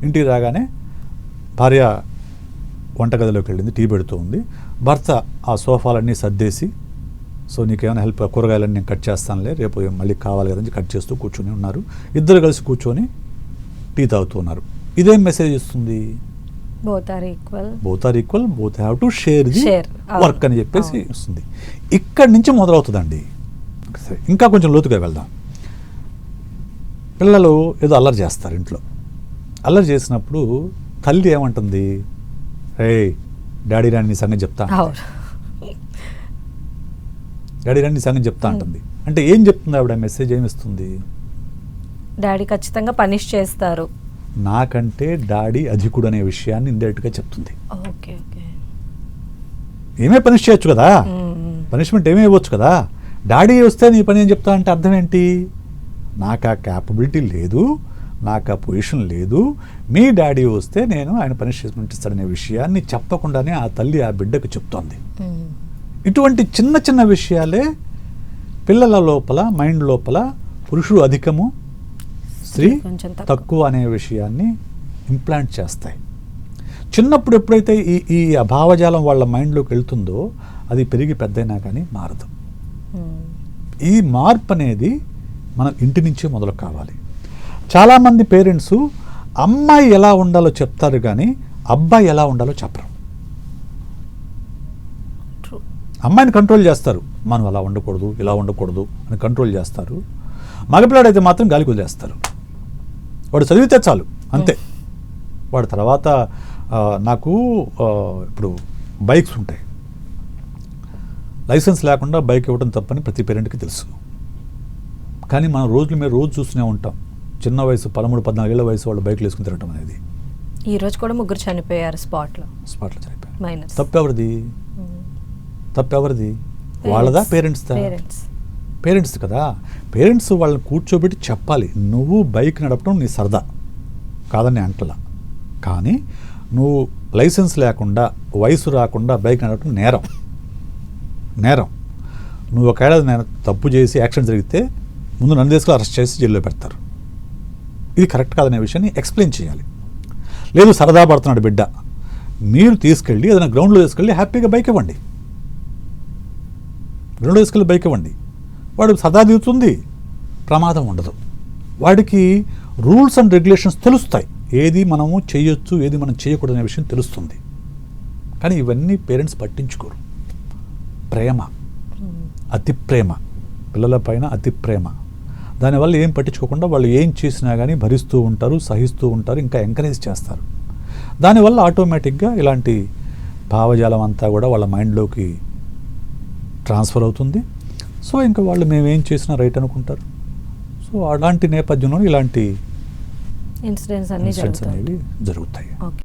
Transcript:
ఇంటికి రాగానే భార్య వంటగదిలోకి వెళ్ళింది, టీ పెడుతూ ఉంది. భర్త ఆ సోఫాలన్నీ సర్దేసి, సో నీకేమైనా హెల్ప్, కూరగాయలన్నీ నేను కట్ చేస్తానులే, రేపు మళ్ళీ కావాలి కదని కట్ చేస్తూ కూర్చొని ఉన్నారు. ఇద్దరు కలిసి కూర్చొని టీ తాగుతున్నారు. ఇదేం మెసేజ్ ఇస్తుంది? Both are equal, both have to share the work అని చెప్పేసి ఇస్తుంది. ఇక్కడి నుంచి మొదలవుతుందండి. ఇంకా కొంచెం లోతుగా వెళ్దాం. పిల్లలు ఏదో అల్లరి చేస్తారు ఇంట్లో. అల్లరి చేసినప్పుడు తల్లి ఏమంటుంది? డాడీ రాని నీ సంగతి చెప్తా, డాడీ రాని నీ సంగతి చెప్తా అంటుంది. అంటే ఏం చెప్తుంది ఆవిడ? మెసేజ్ ఏమిస్తుంది? డాడీ ఖచ్చితంగా పనిష్ చేస్తారు, నాకంటే డాడీ అధికుడు అనే విషయాన్ని ఇండైరెక్ట్గా చెప్తుంది. ఏమే పనిష్ చేయొచ్చు కదా, పనిష్మెంట్ ఏమే ఇవ్వచ్చు కదా. డాడీ వస్తే నీ పని ఏం చెప్తా అంటే అర్థం ఏంటి? నాకు ఆ క్యాపబిలిటీ లేదు, నాకు ఆ పొజిషన్ లేదు, మీ డాడీ వస్తే నేను ఆయన పనిష్మెంట్ ఇస్తాడనే విషయాన్ని చెప్పకుండానే ఆ తల్లి ఆ బిడ్డకు చెప్తోంది. ఇటువంటి చిన్న చిన్న విషయాలే పిల్లల లోపల, మైండ్ లోపల పురుషుడు అధికము, స్త్రీ తక్కువ అనే విషయాన్ని ఇంప్లాంట్ చేస్తాయి. చిన్నప్పుడు ఎప్పుడైతే ఈ అభావజాలం వాళ్ళ మైండ్లోకి వెళ్తుందో అది పెరిగి పెద్దయినా కానీ మారదు. ఈ మార్పు అనేది మనం ఇంటి నుంచే మొదలు కావాలి. చాలామంది పేరెంట్స్ అమ్మాయి ఎలా ఉండాలో చెప్తారు కానీ అబ్బాయి ఎలా ఉండాలో చెప్పరు. అమ్మాయిని కంట్రోల్ చేస్తారు, మనం అలా ఉండకూడదు, ఇలా ఉండకూడదు అని కంట్రోల్ చేస్తారు. మగపిల్లాడైతే మాత్రం గాలి కుదిలేస్తారు. వాడు చదివితే చాలు అంతే. వాడు తర్వాత నాకు ఇప్పుడు బైక్స్ ఉంటాయి, లైసెన్స్ లేకుండా బైక్ ఇవ్వడం తప్పని ప్రతి పేరెంట్కి తెలుసు. కానీ మనం రోజు చూస్తూనే ఉంటాం, చిన్న వయసు 13-14 ఏళ్ల వయసు వాళ్ళు బైక్లు వేసుకుని తిరగడం అనేది. ఈ రోజు కూడా 3 చనిపోయారు స్పాట్లో చనిపోయారు. తప్పెవరిది? వాళ్ళదా పేరెంట్స్దా? పేరెంట్స్ కదా. పేరెంట్స్ వాళ్ళని కూర్చోబెట్టి చెప్పాలి, నువ్వు బైక్ నడపడం నీ సరదా కాదని అంటలా, కానీ నువ్వు లైసెన్స్ లేకుండా, వయసు రాకుండా బైక్ నడపడం నేరం. నువ్వు ఒకవేళ నేను తప్పు చేసి యాక్సిడెంట్ జరిగితే ముందు నన్ను తీసుకుని అరెస్ట్ చేసి జైల్లో పెడతారు. ఇది కరెక్ట్ కాదనే విషయాన్ని ఎక్స్ప్లెయిన్ చేయాలి. లేదు సరదా పడుతున్నాడు బిడ్డ, మీరు తీసుకెళ్ళి ఏదైనా గ్రౌండ్లో తీసుకెళ్ళి హ్యాపీగా బైక్ ఇవ్వండి, గ్రౌండ్లో తీసుకెళ్ళి బైక్ ఇవ్వండి. వాడు సదా దిగుతుంది, ప్రమాదం ఉండదు. వాడికి రూల్స్ అండ్ రెగ్యులేషన్స్ తెలుస్తాయి, ఏది మనము చేయొచ్చు, ఏది మనం చేయకూడదు అనే విషయం తెలుస్తుంది. కానీ ఇవన్నీ పేరెంట్స్ పట్టించుకోరు. ప్రేమ, అతి ప్రేమ, పిల్లల పైన అతి ప్రేమ, దానివల్ల ఏం పట్టించుకోకుండా వాళ్ళు ఏం చేసినా కానీ భరిస్తూ ఉంటారు, సహిస్తూ ఉంటారు, ఇంకా ఎంకరేజ్ చేస్తారు. దానివల్ల ఆటోమేటిక్గా ఇలాంటి భావజాలం అంతా కూడా వాళ్ళ మైండ్లోకి ట్రాన్స్ఫర్ అవుతుంది. సో ఇంకా వాళ్ళు మేమేం చేసినా రైట్ అనుకుంటారు. సో అలాంటి నేపథ్యంలో ఇలాంటి ఇన్సిడెంట్స్ అనేవి జరుగుతాయి.